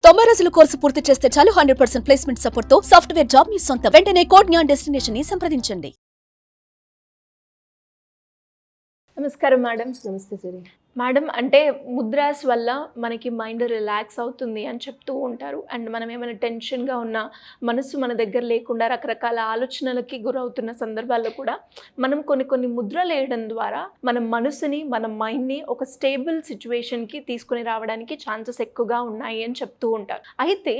90 రోజుల కోర్సు పూర్తి చేస్తే చాలు 100% ప్లేస్మెంట్ సపోర్ట్ తో సాఫ్ట్వేర్ జాబ్ మీ సొంతం. వెంటనే కోడ్ జ్ఞాన్ డెస్టినేషన్ ని సంప్రదించండి. నమస్కారం మేడం. నమస్తే సిరి. మేడం, అంటే ముద్రాస్ వల్ల మనకి మైండ్ రిలాక్స్ అవుతుంది అని చెప్తూ ఉంటారు. అండ్ మనం ఏమైనా టెన్షన్గా ఉన్నా, మనసు మన దగ్గర లేకుండా రకరకాల ఆలోచనలకి గురవుతున్న సందర్భాల్లో కూడా మనం కొన్ని ముద్రలు వేయడం ద్వారా మన మనసుని, మన మైండ్ని ఒక స్టేబుల్ సిచ్యువేషన్కి తీసుకుని రావడానికి ఛాన్సెస్ ఎక్కువగా ఉన్నాయి అని చెప్తూ ఉంటారు. అయితే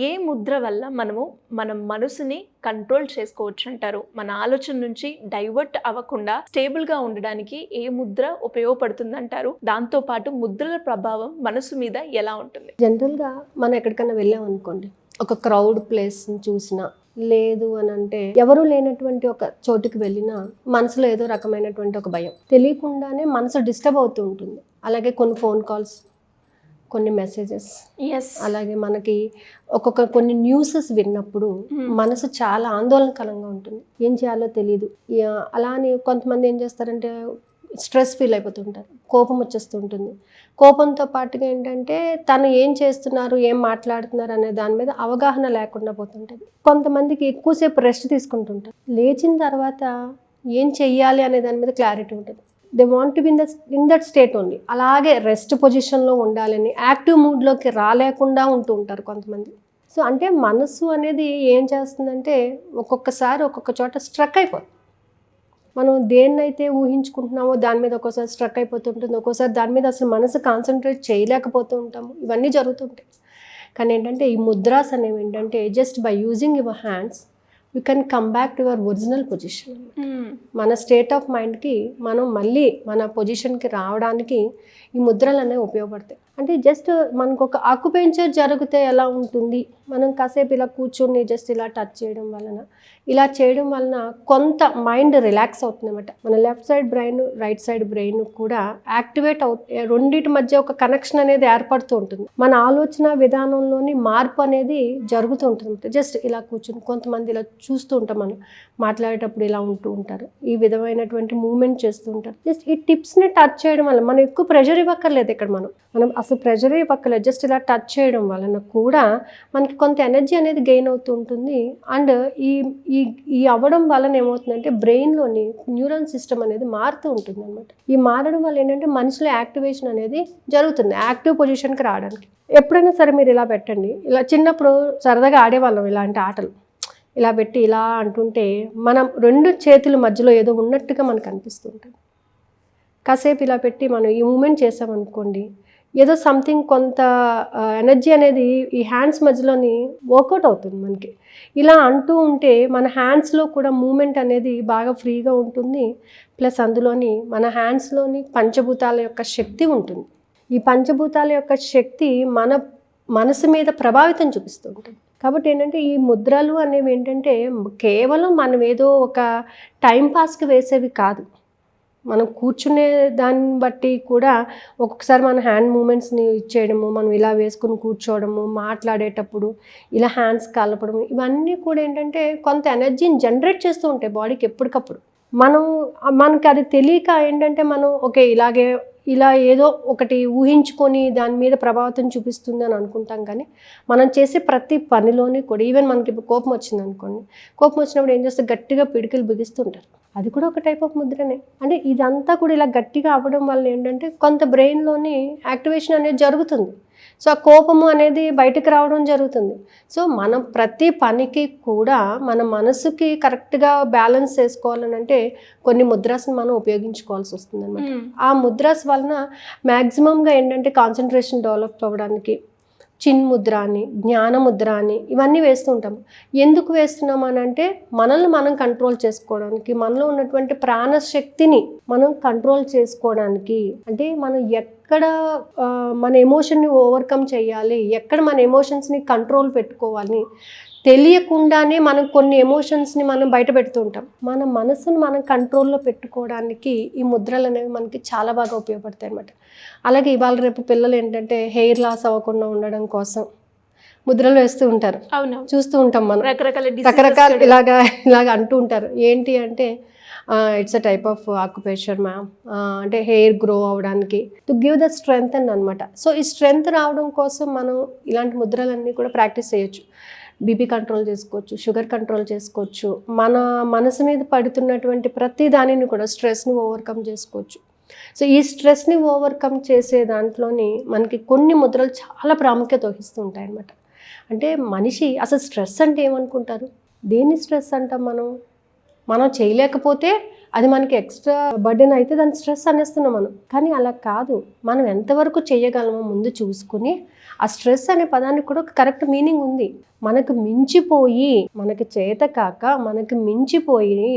ఏ ముద్ర వల్ల మనము మన మనసుని కంట్రోల్ చేసుకోవచ్చు అంటారు? మన ఆలోచన నుంచి డైవర్ట్ అవ్వకుండా స్టేబుల్గా ఉండడానికి ఏ ముద్ర ఉపయోగపడుతుంది అంటారు? దాంతో పాటు ముద్రల ప్రభావం మనసు మీద ఎలా ఉంటుంది? జనరల్గా మనం ఎక్కడికైనా వెళ్ళాం అనుకోండి, ఒక క్రౌడ్ ప్లేస్ని చూసినా, లేదు అని అంటే ఎవరు లేనటువంటి ఒక చోటుకి వెళ్ళినా మనసులో ఏదో రకమైనటువంటి ఒక భయం, తెలియకుండానే మనసు డిస్టర్బ్ అవుతూ ఉంటుంది. అలాగే కొన్ని ఫోన్ కాల్స్, కొన్ని మెసేజెస్, అలాగే మనకి కొన్ని న్యూసెస్ విన్నప్పుడు మనసు చాలా ఆందోళనకరంగా ఉంటుంది. ఏం చేయాలో తెలియదు. అలా అని కొంతమంది ఏం చేస్తారంటే స్ట్రెస్ ఫీల్ అయిపోతుంటారు, కోపం వచ్చేస్తుంటుంది. కోపంతో పాటుగా ఏంటంటే తను ఏం చేస్తున్నారు, ఏం మాట్లాడుతున్నారు అనే దాని మీద అవగాహన లేకుండా పోతుంటుంది. కొంతమందికి ఎక్కువసేపు రెస్ట్ తీసుకుంటుంటారు, లేచిన తర్వాత ఏం చెయ్యాలి అనే దాని మీద క్లారిటీ ఉంటుంది. They want to be in that state only. అలాగే రెస్ట్ పొజిషన్లో ఉండాలని, యాక్టివ్ మూడ్లోకి రాలేకుండా ఉంటూ ఉంటారు కొంతమంది. సో అంటే మనసు అనేది ఏం చేస్తుందంటే ఒక్కొక్కసారి ఒక్కొక్క చోట స్ట్రక్ అయిపోతుంది. మనం దేన్నైతే ఊహించుకుంటున్నామో దాని మీద ఒక్కోసారి స్ట్రక్ అయిపోతుంటుంది, ఒక్కోసారి దాని మీద అసలు మనసు కాన్సన్ట్రేట్ చేయలేకపోతూ ఉంటాము. ఇవన్నీ జరుగుతుంటాయి. కానీ ఏంటంటే ఈ ముద్రాస్ అనేవి ఏంటంటే just by using your hands you can come back to your original position. మన స్టేట్ ఆఫ్ మైండ్కి మనం మళ్ళీ మన పొజిషన్కి రావడానికి ఈ ముద్రలు అనేవి ఉపయోగపడతాయి. అంటే జస్ట్ మనకు ఒక ఆక్యుపెంచర్ జరిగితే ఎలా ఉంటుంది, మనం కాసేపు ఇలా కూర్చొని జస్ట్ ఇలా టచ్ చేయడం వలన, ఇలా చేయడం వలన కొంత మైండ్ రిలాక్స్ అవుతుంది అన్నమాట. మన left side brain, right side brain కూడా యాక్టివేట్ రెండింటి మధ్య ఒక కనెక్షన్ అనేది ఏర్పడుతూ ఉంటుంది. మన ఆలోచన విధానంలోని మార్పు అనేది జరుగుతూ ఉంటుంది. జస్ట్ ఇలా కూర్చొని కొంతమంది ఇలా చూస్తూ ఉంటాం, మనం మాట్లాడేటప్పుడు ఇలా ఉంటూ ఉంటారు, ఈ విధమైనటువంటి మూమెంట్ చేస్తూ ఉంటారు. జస్ట్ ఈ టిప్స్ని టచ్ చేయడం వల్ల మనం ఎక్కువ ప్రెషర్ ఇవ్వక్కర్లేదు. ఇక్కడ మనం అసలు ప్రెషర్ ఇవ్వక్కర్లేదు. జస్ట్ ఇలా టచ్ చేయడం వలన కూడా మనకి కొంత ఎనర్జీ అనేది గెయిన్ అవుతూ ఉంటుంది. అండ్ ఈ అవ్వడం వలన ఏమవుతుందంటే బ్రెయిన్లోని న్యూరల్ సిస్టమ్ అనేది మారుతూ ఉంటుంది అనమాట. ఈ మారడం వల్ల ఏంటంటే మనిషిలో యాక్టివేషన్ అనేది జరుగుతుంది, యాక్టివ్ పొజిషన్కి రావడానికి. ఎప్పుడైనా సరే మీరు ఇలా పెట్టండి. ఇలా చిన్నప్పుడు సరదాగా ఆడేవాళ్ళం ఇలాంటి ఆటలు. ఇలా పెట్టి ఇలా అంటుంటే మనం రెండు చేతుల మధ్యలో ఏదో ఉన్నట్టుగా మనకు అనిపిస్తుంటుంది. కాసేపు ఇలా పెట్టి మనం ఈ మూమెంట్ చేసామనుకోండి, ఏదో సంథింగ్ కొంత ఎనర్జీ అనేది ఈ హ్యాండ్స్ మధ్యలోని వర్కౌట్ అవుతుంది మనకి. ఇలా అంటూ ఉంటే మన హ్యాండ్స్లో కూడా మూమెంట్ అనేది బాగా ఫ్రీగా ఉంటుంది. ప్లస్ అందులోని మన హ్యాండ్స్లోని పంచభూతాల యొక్క శక్తి ఉంటుంది. ఈ పంచభూతాల యొక్క శక్తి మన మనసు మీద ప్రభావితం చూపిస్తూ ఉంటుంది. కాబట్టి ఏంటంటే ఈ ముద్రలు అనేవి ఏంటంటే కేవలం మనం ఏదో ఒక టైంపాస్కి వేసేవి కాదు. మనం కూర్చునే దాన్ని బట్టి కూడా ఒక్కొక్కసారి మన హ్యాండ్ మూమెంట్స్ని ఇచ్చేయడము, మనం ఇలా వేసుకుని కూర్చోవడము, మాట్లాడేటప్పుడు ఇలా హ్యాండ్స్ కలపడము, ఇవన్నీ కూడా ఏంటంటే కొంత ఎనర్జీని జనరేట్ చేస్తూ ఉంటాయి బాడీకి ఎప్పటికప్పుడు. మనకి అది తెలియక ఏంటంటే మనం ఓకే ఇలా ఏదో ఒకటి ఊహించుకొని దాని మీద ప్రభావితం చూపిస్తుంది అని అనుకుంటాం. కానీ మనం చేసే ప్రతి పనిలోని కూడా ఈవెన్ మనకి ఇప్పుడు కోపం వచ్చింది అనుకోండి, కోపం వచ్చినప్పుడు ఏం చేస్తే గట్టిగా పిడికిలు బిగిస్తుంటారు. అది కూడా ఒక టైప్ ఆఫ్ ముద్రనే. అంటే ఇదంతా కూడా ఇలా గట్టిగా అవ్వడం వల్ల ఏంటంటే కొంత బ్రెయిన్లోని యాక్టివేషన్ అనేది జరుగుతుంది. సో ఆ కోపము అనేది బయటకు రావడం జరుగుతుంది. సో మనం ప్రతి పనికి కూడా మన మనసుకి కరెక్ట్గా బ్యాలెన్స్ చేసుకోవాలని అంటే కొన్ని ముద్రాస్ని మనం ఉపయోగించుకోవాల్సి వస్తుంది అనమాట. ఆ ముద్రాస్ వలన మ్యాక్సిమంగా ఏంటంటే కాన్సన్ట్రేషన్ డెవలప్ అవ్వడానికి చిన్ ముద్ర అని, జ్ఞాన ముద్ర అని ఇవన్నీ వేస్తూ ఉంటాము. ఎందుకు వేస్తున్నాం అని అంటే మనల్ని మనం కంట్రోల్ చేసుకోవడానికి, మనలో ఉన్నటువంటి ప్రాణశక్తిని మనం కంట్రోల్ చేసుకోవడానికి. అంటే మనం ఎక్కడ మన ఎమోషన్ని ఓవర్కమ్ చేయాలి, ఎక్కడ మన ఎమోషన్స్ని కంట్రోల్ పెట్టుకోవాలి తెలియకుండానే మనం కొన్ని ఎమోషన్స్ని మనం బయట పెడుతూ ఉంటాం. మన మనసును మనం కంట్రోల్లో పెట్టుకోవడానికి ఈ ముద్రలు అనేవి మనకి చాలా బాగా ఉపయోగపడతాయి అన్నమాట. అలాగే ఇవాళ రేపు పిల్లలు ఏంటంటే హెయిర్ లాస్ అవ్వకుండా ఉండడం కోసం ముద్రలు వేస్తూ ఉంటారు, చూస్తూ ఉంటాం మనం. రకరకాల ఇలాగ అంటూ ఉంటారు. ఏంటి అంటే it's a type of occupation ma'am, అంటే హెయిర్ గ్రో అవడానికి టు గివ్ ద స్ట్రెంగ్త్ అని అనమాట. సో ఈ స్ట్రెంగ్త్ రావడం కోసం మనం ఇలాంటి ముద్రలన్నీ కూడా ప్రాక్టీస్ చేయొచ్చు. బీపీ కంట్రోల్ చేసుకోవచ్చు, షుగర్ కంట్రోల్ చేసుకోవచ్చు, మన మనసు మీద పడుతున్నటువంటి ప్రతి దానిని కూడా స్ట్రెస్ని ఓవర్కమ్ చేసుకోవచ్చు. సో ఈ స్ట్రెస్ని ఓవర్కమ్ చేసే దాంట్లోని మనకి కొన్ని ముద్రలు చాలా ప్రాముఖ్యత వహిస్తూ ఉంటాయి అన్నమాట. అంటే మనిషి అసలు స్ట్రెస్ అంటే ఏమనుకుంటారు? దేన్ని స్ట్రెస్ అంటాం? మనం చేయలేకపోతే అది మనకి ఎక్స్ట్రా బర్డెన్ అయితే దాన్ని స్ట్రెస్ అనేస్తున్నాం మనం. కానీ అలా కాదు, మనం ఎంతవరకు చేయగలమో ముందు చూసుకుని ఆ స్ట్రెస్ అనే పదానికి కూడా ఒక కరెక్ట్ మీనింగ్ ఉంది. మనకు మించిపోయి, మనకి చేత కాక మనకు మించిపోయి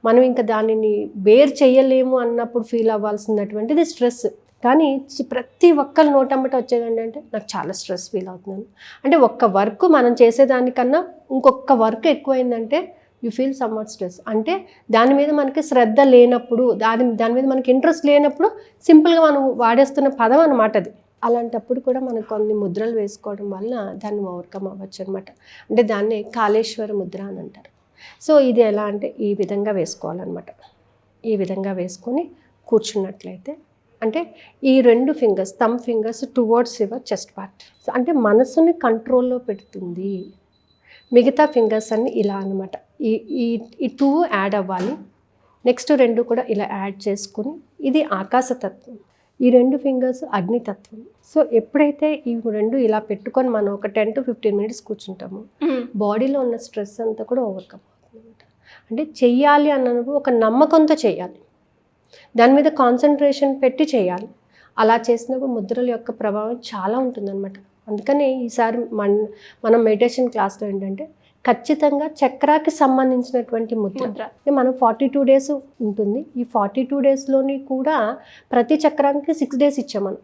మనం ఇంకా దానిని బేర్ చేయలేము అన్నప్పుడు ఫీల్ అవ్వాల్సినటువంటిది స్ట్రెస్. కానీ ప్రతి ఒక్కరి నోటమ్మట వచ్చేది ఏంటంటే నాకు చాలా స్ట్రెస్ ఫీల్ అవుతున్నాను అంటే, ఒక్క వర్క్ మనం చేసేదానికన్నా ఇంకొక వర్క్ ఎక్కువైందంటే యూ ఫీల్ సమ్వాట్ స్ట్రెస్. అంటే దాని మీద మనకి శ్రద్ధ లేనప్పుడు, దాని మీద మనకి ఇంట్రెస్ట్ లేనప్పుడు సింపుల్గా మనం వాడేస్తున్న పదం అన్నమాట అది. అలాంటప్పుడు కూడా మనం కొన్ని ముద్రలు వేసుకోవడం వల్ల దాన్ని ఓవర్కమ్ అవ్వచ్చు అనమాట. అంటే దాన్ని కాళేశ్వర ముద్ర అని అంటారు. సో ఇది ఎలా అంటే ఈ విధంగా వేసుకోవాలన్నమాట. ఈ విధంగా వేసుకొని కూర్చున్నట్లయితే అంటే ఈ 2 fingers, thumb fingers towards your chest part, అంటే మనసుని కంట్రోల్లో పెడుతుంది. మిగతా ఫింగర్స్ అన్ని ఇలా అనమాట. ఈ 2 యాడ్ అవ్వాలి. నెక్స్ట్ 2 కూడా ఇలా యాడ్ చేసుకుని, ఇది ఆకాశతత్వం, ఈ 2 ఫింగర్స్ అగ్నితత్వం. సో ఎప్పుడైతే ఈ 2 ఇలా పెట్టుకొని మనం ఒక 10 to 15 minutes కూర్చుంటామో బాడీలో ఉన్న స్ట్రెస్ అంతా కూడా ఓవర్కమ్ అవుతుంది అనమాట. అంటే చెయ్యాలి అన్నప్పుడు ఒక నమ్మకంతో చేయాలి, దాని మీద కాన్సన్ట్రేషన్ పెట్టి చేయాలి. అలా చేసినప్పుడు ముద్రల యొక్క ప్రభావం చాలా ఉంటుందన్నమాట. అందుకని ఈసారి మనం మెడిటేషన్ క్లాస్లో ఏంటంటే ఖచ్చితంగా చక్రాకి సంబంధించినటువంటి ముద్ర మనం 42 days ఉంటుంది. ఈ 42 daysలోని కూడా ప్రతి చక్రానికి 6 days ఇచ్చాం మనం.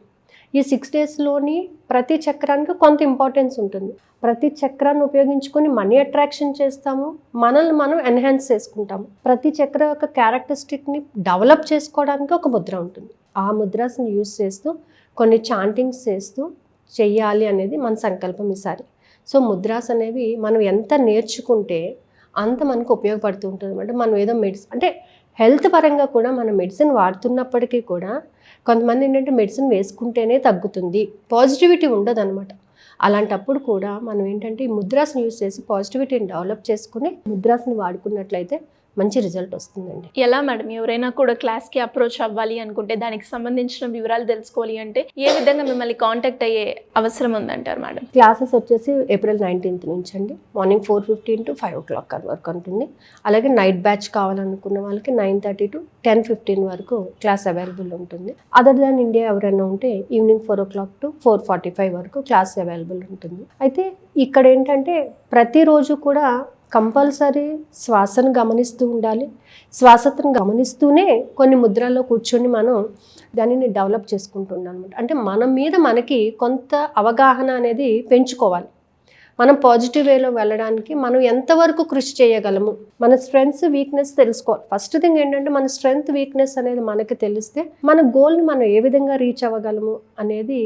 ఈ 6 daysలోని ప్రతి చక్రానికి కొంత ఇంపార్టెన్స్ ఉంటుంది. ప్రతి చక్రాన్ని ఉపయోగించుకొని మనీ అట్రాక్షన్ చేస్తాము, మనల్ని మనం ఎన్హాన్స్ చేసుకుంటాము. ప్రతి చక్ర యొక్క క్యారెక్టరిస్టిక్ని డెవలప్ చేసుకోవడానికి ఒక ముద్ర ఉంటుంది. ఆ ముద్రాస్ని యూజ్ చేస్తూ కొన్ని చాంటింగ్స్ చేస్తూ చెయ్యాలి అనేది మన సంకల్పం ఈసారి. సో ముద్రాస్ అనేవి మనం ఎంత నేర్చుకుంటే అంత మనకు ఉపయోగపడుతూ ఉంటుంది అనమాట. మనం ఏదో మెడిసిన్ అంటే హెల్త్ పరంగా కూడా మనం మెడిసిన్ వాడుతున్నప్పటికీ కూడా కొంతమంది ఏంటంటే మెడిసిన్ వేసుకుంటేనే తగ్గుతుంది, పాజిటివిటీ ఉండదు అనమాట. అలాంటప్పుడు కూడా మనం ఏంటంటే ఈ ముద్రాస్ని యూజ్ చేసి పాజిటివిటీని డెవలప్ చేసుకుని ముద్రాస్ని వాడుకున్నట్లయితే మంచి రిజల్ట్ వస్తుందండి. ఎలా మేడం, ఎవరైనా కూడా క్లాస్కి అప్రోచ్ అవ్వాలి అనుకుంటే, దానికి సంబంధించిన వివరాలు తెలుసుకోవాలి అంటే ఏ విధంగా మిమ్మల్ని కాంటాక్ట్ అయ్యే అవసరం ఉందంటారు మేడం? క్లాసెస్ వచ్చేసి April 19th నుంచి అండి. మార్నింగ్ 4:15 to 5 o'clock వరకు ఉంటుంది. అలాగే నైట్ బ్యాచ్ కావాలనుకున్న వాళ్ళకి 9:30 to 10:15 వరకు క్లాస్ అవైలబుల్ ఉంటుంది. అదర్ దాన్ ఇండియా ఎవరైనా ఉంటే ఈవినింగ్ 4 o'clock to 4:45 వరకు క్లాస్ అవైలబుల్ ఉంటుంది. అయితే ఇక్కడ ఏంటంటే ప్రతిరోజు కూడా కంపల్సరీ శ్వాసను గమనిస్తూ ఉండాలి. శ్వాసను గమనిస్తూనే కొన్ని ముద్రల్లో కూర్చొని మనం దానిని డెవలప్ చేసుకుంటూ ఉండాలన్నమాట. అంటే మన మీద మనకి కొంత అవగాహన అనేది పెంచుకోవాలి. మనం పాజిటివ్ వేలో వెళ్ళడానికి మనం ఎంతవరకు కృషి చేయగలము, మన స్ట్రెంగ్స్ వీక్నెస్ తెలుసుకోవాలి. ఫస్ట్ థింగ్ ఏంటంటే మన స్ట్రెంగ్త్ వీక్నెస్ అనేది మనకి తెలిస్తే మన గోల్ని మనం ఏ విధంగా రీచ్ అవ్వగలము అనేది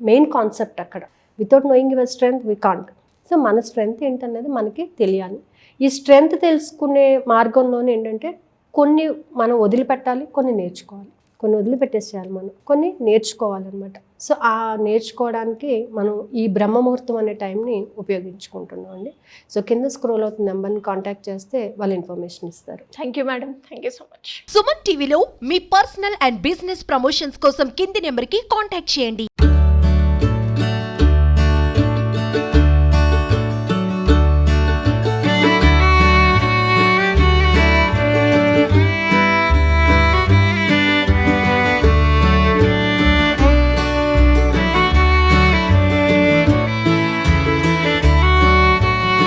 మెయిన్ కాన్సెప్ట్ అక్కడ. Without knowing your strength we can't. So మన స్ట్రెంగ్త్ ఏంటనేది మనకి తెలియాలి. ఈ స్ట్రెంగ్త్ తెలుసుకునే మార్గంలోనే ఏంటంటే కొన్ని మనం వదిలిపెట్టాలి, కొన్ని నేర్చుకోవాలి. కొన్ని వదిలిపెట్టేసేయాలి, మనం కొన్ని నేర్చుకోవాలన్నమాట. సో ఆ నేర్చుకోవడానికి మనం ఈ బ్రహ్మముహూర్తం అనే టైంని ఉపయోగించుకుంటున్నాం అండి. సో కింద స్క్రోల్ అవుతున్న నెంబర్ని కాంటాక్ట్ చేస్తే వాళ్ళు ఇన్ఫర్మేషన్ ఇస్తారు. Thank you madam, thank you so much. Suman టీవీలో మీ పర్సనల్ అండ్ బిజినెస్ ప్రమోషన్స్ కోసం కింది నెంబర్కి కాంటాక్ట్ చేయండి.